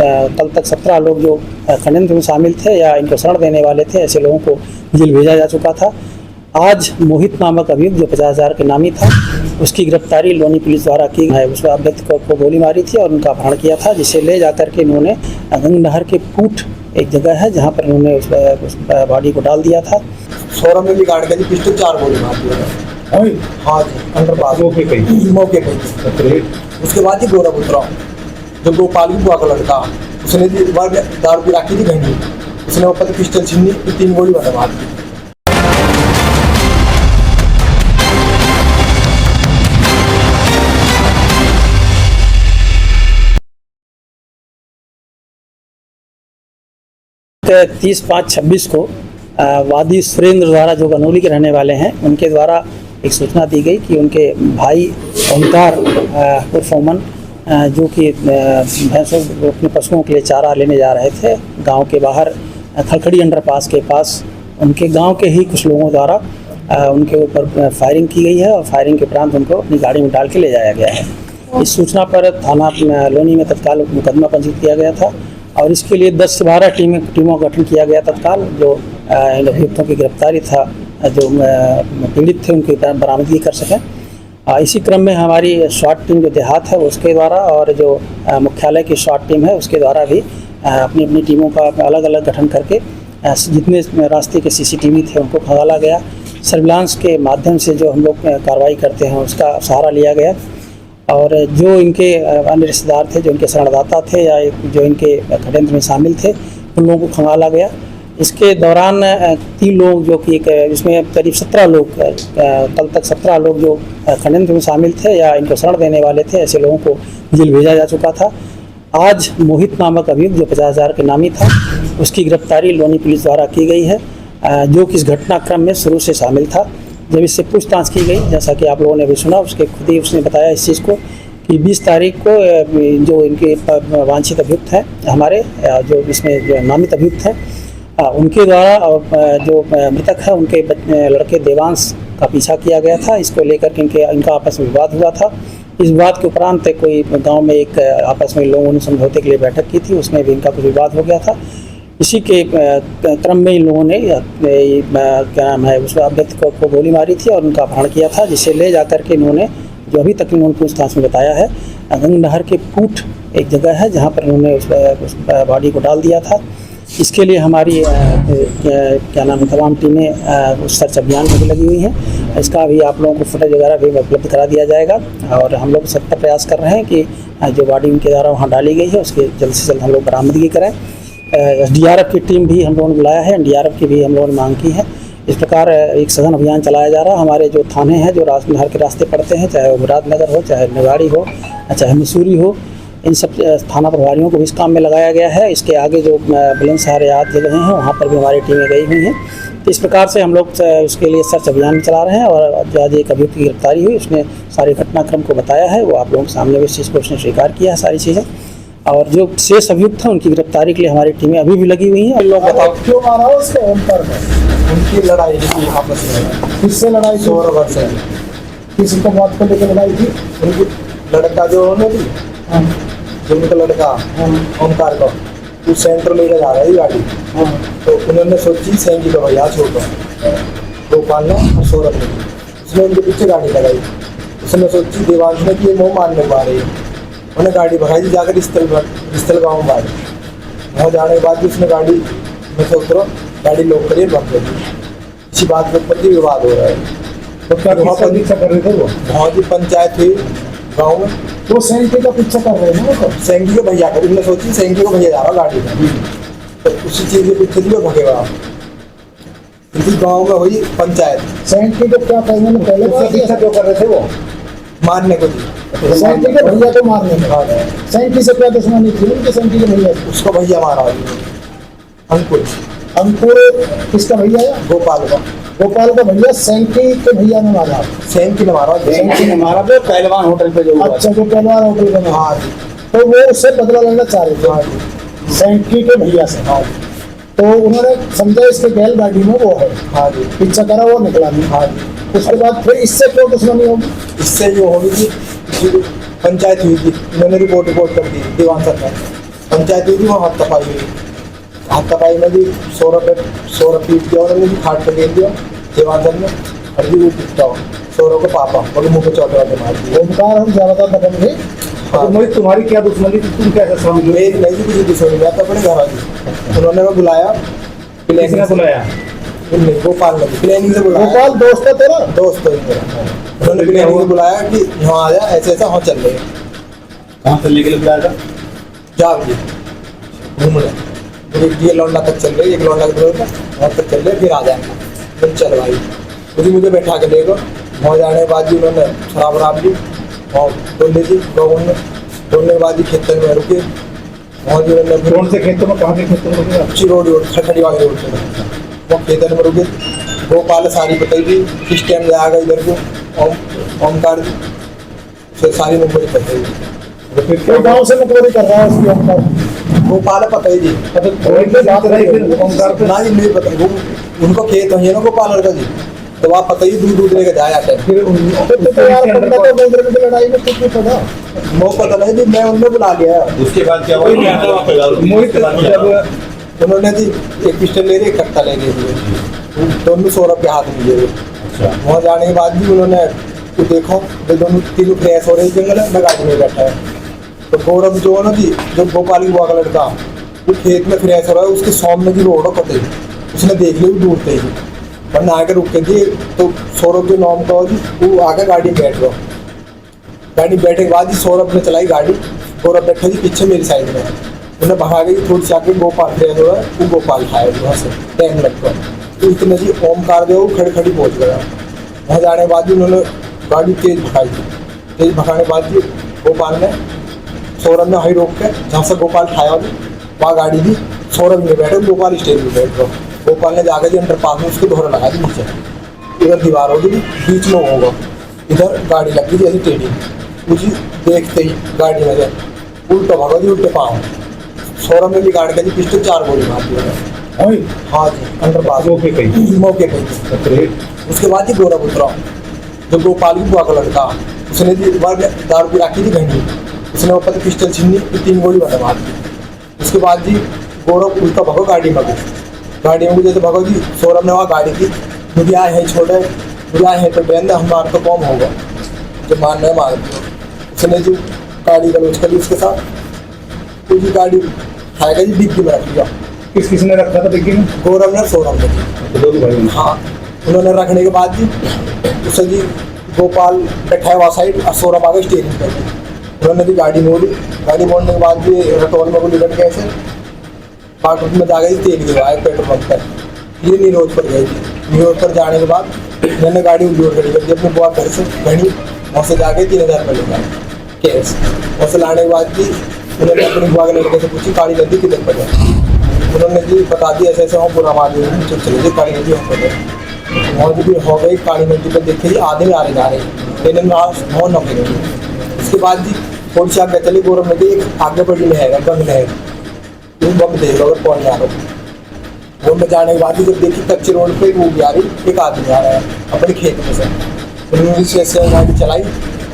कल तक 17 लोग जो षड्यंत्र में शामिल थे या इनको शरण देने वाले थे, ऐसे लोगों को जेल भेजा जा चुका था। आज मोहित नामक अभियुक्त जो 50,000 के नामी था, उसकी गिरफ्तारी लोनी पुलिस द्वारा की है। उस अभियुक्त को गोली मारी थी और उनका अपहरण किया था, जिसे ले जाकर के इन्होंने गंग नहर के पूट एक जगह है जहाँ पर इन्होंने उस बॉडी को डाल दिया था। सौरभ में भी गाड़ के पिस्टल 4 गोली मार दिया। हाँ जी, अंडरपास मौके पे। उसके बाद ही गौरव उतरा, जो गोपाल की बुआ का लड़का, उसने दारू पी रखी थी घंटी, उसने ऊपर पिस्टल छीनी, 3 गोली मार दी। तो 30/5/26 को वादी सुरेंद्र द्वारा, जो गनौली के रहने वाले हैं, उनके द्वारा एक सूचना दी गई कि उनके भाई ओमकार उर्फ ओमन, जो कि भैंसों अपने पशुओं के लिए चारा लेने जा रहे थे गांव के बाहर खड़खड़ी अंडरपास के पास, उनके गांव के ही कुछ लोगों द्वारा उनके ऊपर फायरिंग की गई है और फायरिंग के उपरांत उनको अपनी गाड़ी में डाल के ले जाया गया है। इस सूचना पर थाना लोनी में तत्काल मुकदमा पंजीकृत किया गया था और इसके लिए 10 से 12 टीमों का गठन किया गया तत्काल, जो इन अभियुक्तों की गिरफ्तारी था, जो पीड़ित थे उनकी बरामदगी कर सकें। इसी क्रम में हमारी स्वाट टीम जो देहात है उसके द्वारा और जो मुख्यालय की स्वाट टीम है उसके द्वारा भी अपनी अपनी टीमों का अलग अलग गठन करके जितने रास्ते के CCTV थे उनको खंगाला गया। सर्विलांस के माध्यम से जो हम लोग कार्रवाई करते हैं उसका सहारा लिया गया और जो इनके अन्य रिश्तेदार थे, जो इनके शरणदाता थे या जो इनके षड्यंत्र में शामिल थे, उन लोगों को खंगाला गया। इसके दौरान 3 लोग, जो कि इसमें करीब 17 लोग, कल तक 17 लोग जो षड्यंत्र में शामिल थे या इनको शरण देने वाले थे, ऐसे लोगों को जेल भेजा जा चुका था। आज मोहित नामक अभियुक्त जो 50,000 के नामी था, उसकी गिरफ्तारी लोनी पुलिस द्वारा की गई है, जो कि इस घटनाक्रम में शुरू से शामिल था। जब इससे पूछताछ की गई, जैसा कि आप लोगों ने भी सुना, उसके खुद ही उसने बताया इस चीज़ को कि 20 तारीख को जो इनके वांछित अभियुक्त हैं हमारे, जो इसमें जो नामित अभियुक्त हैं, उनके द्वारा जो मृतक है उनके लड़के देवांश का पीछा किया गया था। इसको लेकर के इनका आपस में विवाद हुआ था। इस विवाद के उपरांत कोई गांव में एक आपस में लोगों ने समझौते के लिए बैठक की थी, उसमें भी इनका कुछ विवाद हो गया था। इसी के क्रम में इन लोगों ने क्या नाम है उस अभियुक्त को गोली मारी थी और उनका अपहरण किया था, जिसे ले जाकर के इन्होंने, जो अभी तक इन्होंने पूछताछ में बताया है, गंग नहर के पूट एक जगह है जहाँ पर इन्होंने उस बॉडी को डाल दिया था। इसके लिए हमारी क्या नाम है तमाम टीमें उस सर्च अभियान में भी लगी हुई हैं। इसका भी आप लोगों को फुटेज वगैरह भी उपलब्ध करा दिया जाएगा और हम लोग सख्त प्रयास कर रहे हैं कि जो बॉडी उनके द्वारा वहाँ डाली गई है उसके जल्द से जल्द हम लोग बरामदगी करें। SDRF की टीम भी हम लोगों ने बुलाया है, NDRF की भी हम लोगों ने मांग की है। इस प्रकार एक सघन अभियान चलाया जा रहा है। हमारे जो थाने हैं जो नहर के रास्ते पड़ते हैं, चाहे वो मुरादनगर हो, चाहे निवाड़ी हो, चाहे मसूरी हो, इन सब थाना प्रभारियों को भी इस काम में लगाया गया है। इसके आगे जो बुलंदशहर याद जगह हैं वहाँ पर भी हमारी टीमें गई हुई हैं। तो इस प्रकार से हम लोग उसके लिए सर्च अभियान चला रहे हैं और आज एक अभियुक्त की गिरफ्तारी हुई, उसने सारे घटनाक्रम को बताया है, वो आप लोगों के सामने भी इस चीज़ को उसने स्वीकार किया है सारी चीज़ें। और जो शेष अभियुक्त हैं उनकी गिरफ्तारी के लिए हमारी टीमें अभी भी लगी हुई हैं। लोग बताओ क्यों मारा उसको? ओमकार में उनकी लड़ाई थी आपस में। किससे लड़ाई? सौरभ से। किसी को बात को लेकर लड़ाई थी? उनकी लड़का जो उन्होंने थी, जो उनका लड़का ओमकार को उस सेंटर लेकर जा रही गाड़ी, तो उन्होंने सोची सेंगी का भैया छोड़ दो, गोपाल ने और सौरभ ने, उसने उनके पीछे गाड़ी लगाई। उसने सोची देवांश ने कि ये मोह मारने पा रही है, उन्हें गाड़ी भगाई थी जाकर स्थल गाँव में बाहर। वहाँ जाने के बाद भी उसने गाड़ी में से उतरो, गाड़ी लॉक करिए बंद कर दी। इसी बात के ऊपर विवाद हो रहा है। तो क्या वहाँ पर पीछा कर रहे थे? वो वहाँ की पंचायत हुई गाँव में, वो सेंकी का पीछा कर रहे हैं ना, सेंकी के भैया को। उन्होंने सोची सेंकी को भैया जा रहा गाड़ी में, तो उसी चीज़ के पीछे भी भगे हुआ। इसी गाँव में हुई पंचायत। सेंकी को क्या कहने में पहले पीछा क्यों कर रहे थे? वो मारने को थी, सेंकी के भैया को मारने को। सेंकी से क्या दुश्मनी थी उनके? सेंकी के भैया, उसको भैया मारा अंकुर। अंकुर किसका भैया है? गोपाल का। गोपाल का भैया सेंकी के भैया ने मारा। सेंकी ने मारा, सेंकी ने मारा तो पहलवान होटल पे जो। अच्छा, जो पहलवान होटल पे। हाँ जी, तो वो उससे बदला लेना चाह रहे थे। हाँ जी, सेंकी के भैया से। हाँ जी, तो उन्होंने समझा इसके बैलगाड़ी में वो है। हाँ जी, पीछा करा, वो निकला नहीं। हाँ जी, उसके बाद फिर इससे क्यों दुश्मनी होगी? इससे जो होगी कि पंचायत हुई थी, उन्होंने रिपोर्ट कर दी दीवान सर ने। पंचायत हुई थी, वहाँ हाथ तपाई हुई। हाथ तपाई में भी 100 पीट दिया उन्होंने भी, खाट पे गेल दिया देवांचल में, और भी वो पिटता हो 100 को पापा और मुँह पे चौटे वाटे मार दिए। ओमकार हम ज्यादातर दबंग थे। हाँ। तो मोहित तुम्हारी क्या दुश्मनी थी, तुम कैसे समझ लो? मेरी नहीं थी किसी दुश्मनी, मैं तो अपने घर आ गई। उन्होंने मैं बुलाया, किसने बुलाया? नहीं, गोपाल ने प्लानिंग से बुलाया। गोपाल दोस्त है तेरा? दोस्त है मेरा। उन्होंने प्लानिंग से बुलाया कि यहाँ आ जा, ऐसे ऐसा, हाँ चल रहे हैं। कहाँ चलने के लिए बुलाया था? जाओ जी घूमने, ये लौंडा तक चल रहे, एक लौंडा के था वहाँ तक चल रहे, फिर आ जाएगा। फिर चल भाई, खुद ही मुझे बैठा के लेगा। वहाँ जाने के बाद जी उन्होंने शराब वराब ली और डोल ली गाँव में। डोलने के बाद जी खेतन में रुके, वहाँ जी उन्होंने कौन से खेतों में, कहाँ के खेतों में रुके? अच्छी रोड खड़ी वाली रोड पे वो खेतन में रुके। गोपाल सारी बताई थी किस टाइम जाएगा इधर को, ओमकार फिर सारी मुंबई बताई थी। तो फिर क्या गाँव से मुखबरी कर रहा है उसकी ओमकार? गोपाल पता ही जी, तो थोड़ी सी बात रही फिर ओमकार पे। ना जी नहीं पता, वो उनको खेत है ना गोपाल का जी, तो वहाँ पता ही दूध लेके जाया आते हैं। फिर तो यार पटना तो बंदर की लड़ाई में कुछ नहीं पता। वो पता नहीं जी, मैं उनमें बुला लिया। उसके बाद क्या हुआ? मोहित जब उन्होंने जी एक पिस्टल ले रही, एक कट्टा ले रही, दोनों 100 के हाथ में लिए। वहाँ जाने के बाद भी उन्होंने तो देखो तो दोनों तीनों फ्रेश हो रहे जंगल में, मैं गाड़ी में बैठा है। तो गौरव जो है ना जी, जो गोपाल की बुआ का लड़का, वो खेत में फ्रेश हो रहा है, उसके सामने की रोड कटे, उसने देख ली, वो दूर थे जी, वरना आके रुक के जी। तो सौरभ जो नाम का जी, वो आके गाड़ी में बैठ गया। गाड़ी में बैठे के बाद जी सौरभ ने चलाई गाड़ी, गौरव बैठा जी पीछे मेरी साइड में। उन्हें भगा गई थोड़ी सी आके, गोपाल फ्रेश हो रहा है, वो गोपाल खाया वहाँ से टाइम लग गया। तो इतने जी ओमकार जो खड़ी खड़ी पहुँच गया। वहाँ जाने के बाद भी उन्होंने गाड़ी तेज भगाई थी। तेज भगाने के बाद भी गोपाल ने, सौरभ ने हाई रोक के जहाँ से गोपाल खाया वहाँ गाड़ी दी। सौरभ ने बैठे, गोपाल स्टेज में बैठ गया। गोपाल ने जाकर जी अंडर पास में उसको दोहरा लगा दी नीचे। इधर दीवार होगी, बीच में होगा, इधर गाड़ी लग गई जैसे टेढ़ी। मुझे देखते ही गाड़ी में उल्टा भागा जी, उल्टे पाँव। सौरभ ने भी गाड़ी का जी पिस्टल 4 गोली मार दिया। हाँ जी, अंडर पास मौके पे ही। उसके बाद ही गौरव उतरा, जो गोपाल की बुआ का लड़का, उसने जी बार दारू पी रखी थी घंटी, उसने ऊपर पिस्टल छीनी, 3 गोली मैंने मार दी। उसके बाद जी गौरव उल्टा भगो गाड़ी में गई। गाड़ी में जैसे भगो जी, सौरभ ने वहाँ गाड़ी की, मुझे आए हैं छोड़े, मुझे आए हैं तो बहन हमारा तो कौन होगा, जो मारना है मार दिया। उसने जी गाड़ी गलोच करी उसके साथ, पूरी गाड़ी खाएगा जी, डिग्गी में रख लिया। किस किसने रखा था डिग्गी में? गौरव ने, सौरभ ने। दोनों भाई। हाँ, उन्होंने रखने के बाद जी उसे जी गोपाल बैठा है वहाँ साइड, और सौरभ आगे स्टेरिंग पर। उन्होंने भी गाड़ी मोड़ी, गाड़ी मोड़ने के बाद भी रटोल में गोली लट गए थे। पार्ट में जा गई, तेल गिरा एक पेट्रोल पंप पर। ये नीरोज पर गई थी। नीरोज पर जाने के बाद मैंने गाड़ी उल्टी खड़ी कर दी अपने बुआ घर से घड़ी, वहाँ से जाके 3000 रुपये लेगा कैश। वहाँ से लाने के बाद भी उन्होंने अपनी बुआ के लड़के से पूछी काली नदी किधर पर है। उन्होंने जी बता दी ऐसे ऐसे, वहाँ पूरा मार दिया, चले जी काली नदी वहाँ पर। वहाँ भी हो गई काली नदी पर, देखे जी आधे में आ रहे जा रहे, लेकिन बहुत नौकरी नहीं। उसके बाद जी थोड़ी सी आगे चली, गौरव नदी एक आगे बड़ी नहर है, गंग नहर, बम देख लो अगर कौन आ रहा हो। वो में जाने के बाद जब देखी कच्चे रोड पे वो भी आ रही, एक आदमी आ रहा है अपने खेत में से। उन्होंने से गाड़ी चलाई,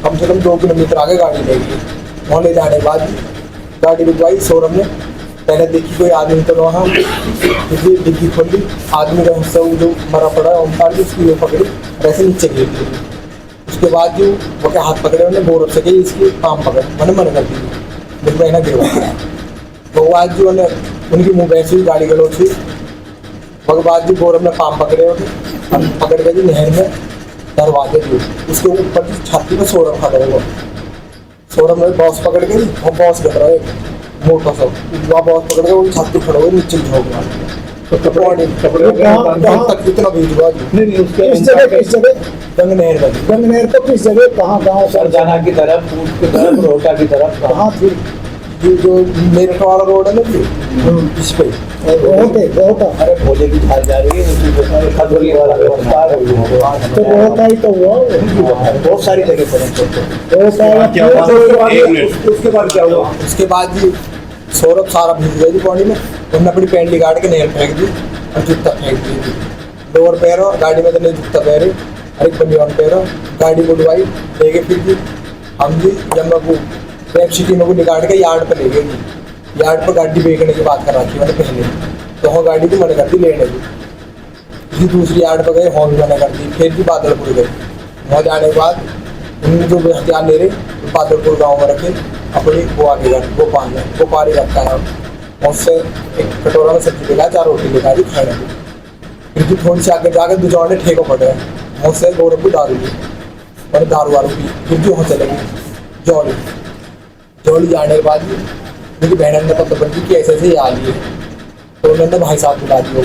कम से कम 2 किलोमीटर आगे गाड़ी ले गई। वहाँ ले जाने के बाद गाड़ी रुकवाई सौरभ ने। पहले देखी कोई आदमी तो वहाँ डिग्गी खोल दी, आदमी का हिस्सा जो मरा पड़ा है ओमकार जी, उसकी वो पकड़ी वैसे नीचे गिर दी। उसके बाद जो वो क्या हाथ पकड़े उन्हें, गौरव से गई इसकी काम पकड़, मैंने मन कर दी, जब मैं ना गिरवा। तो आज जो उनकी मुँह बैसी हुई, गाड़ी गलोच हुई। उसके बाद जी गौरव ने पाम पकड़े होते, पकड़ के जी नहर में दरवाजे दिए। उसके ऊपर छाती में सौरभ खड़ा हुआ। सौरभ ने बॉस पकड़ के, और बॉस गिर रहा है मोटा सा, वहाँ बॉस पकड़ के वो छाती खड़ा हुआ, नीचे झोंक मार। तो कपड़े तक इतना भेज हुआ जी। नहीं उसके किस जगह? गंग नहर में। गंग नहर तो किस जगह, कहाँ गाँव? सरजाना की तरफ, ऊट की तरफ, रोहटा की तरफ। कहाँ थी? जो मेरठ वाला रोड है ना जी, इस पे रोहता। अरे भोले की खाल जा रही है, उसी पे खजूरी वाला व्यवस्था है। तो रोहता ही तो हुआ, बहुत सारी जगह पर उसके बाद क्या हुआ? उसके बाद जी सौरभ सारा भीग गया जी पानी में। उन्होंने अपनी पैंट निकाल के नहर फेंक दी और जूता फेंक दी। लोअर पैरो गाड़ी में तो नहीं जूता पहरे, और एक बनियान पैरो। गाड़ी को डुबाई ले गए। फिर जी हम जी जब मैं वो वेब सिटी में को निकाल के यार्ड पर ले गए जी। यार्ड पर गाड़ी बेचने की बात कर रखी मैंने पहले, तो वहाँ गाड़ी को मना कर दी लेने की। फिर दूसरी यार्ड पर गए, वहाँ भी मना कर दी। फिर भी बादलपुर गए, वहाँ जाने के बाद उन्होंने जो भी हथियार ले रहे तो बादलपुर गाँव में रखे अपनी वो आगे घर गोपाल ही रखता है। उससे एक कटोरा में सब्जी लेगा, 4 रोटी लेगा जी खाने की। फिर भी थोड़ी सी आगे जाकर दुजौर ने ठेको पड़ रहा है, उससे 2 रुपये दारू ली, मैंने दारू वारू पी। फिर भी वहाँ चले गए जौली जाने के बाद मेरी बहन ने पता पड़ी कि ऐसे ऐसे आ लिए, तो उन्होंने भाई साहब बुला दिए।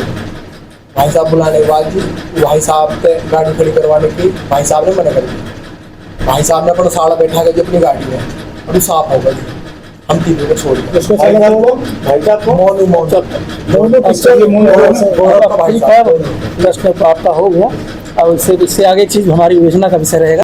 भाई साहब बुलाने के बाद जी भाई साहब ने गाड़ी खड़ी करवाने की भाई साहब ने मना कर दी। भाई साहब ने अपना साड़ा बैठा कर अपनी गाड़ी में और साफ हो गई। हम तीनों को छोड़ दिया। उसको चला वो भाई साहब को मोनू दोनों पिक्चर गौरव का भाई साहब। प्रश्न तो आपका हो गया। और इससे आगे चीज हमारी योजना का विषय रहेगा।